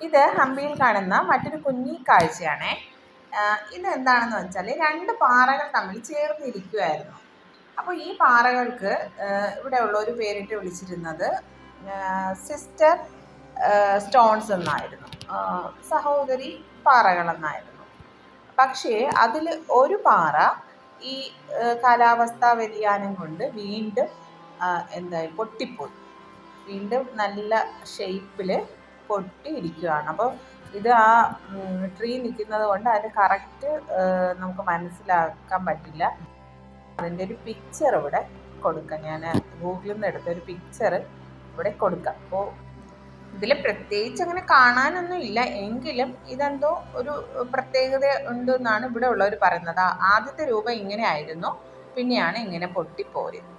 ഇത് ഹംപിയിൽ കാണുന്ന മറ്റൊരു കുഞ്ഞി കാഴ്ചയാണേ. ഇതെന്താണെന്ന് വെച്ചാൽ 2 പാറകൾ തമ്മിൽ ചേർന്നിരിക്കുമായിരുന്നു. അപ്പോൾ ഈ പാറകൾക്ക് ഇവിടെ ഉള്ളൊരു പേരിട്ട് വിളിച്ചിരുന്നത് സിസ്റ്റർ സ്റ്റോൺസ് എന്നായിരുന്നു, സഹോദരി പാറകൾ എന്നായിരുന്നു. പക്ഷേ അതിൽ ഒരു പാറ ഈ കാലാവസ്ഥാ വ്യതിയാനം കൊണ്ട് വീണ്ടും എന്തായി പൊട്ടിപ്പോയി. വീണ്ടും നല്ല ഷേപ്പിൽ പൊട്ടിയിരിക്കുകയാണ്. അപ്പോൾ ഇത് ആ ട്രീ നിൽക്കുന്നത് കൊണ്ട് അതിന് കറക്റ്റ് നമുക്ക് മനസ്സിലാക്കാൻ പറ്റില്ല. അതിൻ്റെ ഒരു പിക്ചർ ഇവിടെ കൊടുക്കാം. ഞാൻ ഗൂഗിളിൽ നിന്ന് എടുത്തൊരു പിക്ചർ ഇവിടെ കൊടുക്കാം. അപ്പോൾ ഇതിൽ പ്രത്യേകിച്ച് അങ്ങനെ കാണാനൊന്നും ഇല്ല, എങ്കിലും ഇതെന്തോ ഒരു പ്രത്യേകത ഉണ്ടെന്നാണ് ഇവിടെ ഉള്ളവർ പറയുന്നത്. ആദ്യത്തെ രൂപം ഇങ്ങനെ ആയിരുന്നു, പിന്നെയാണ് ഇങ്ങനെ പൊട്ടിപ്പോയത്.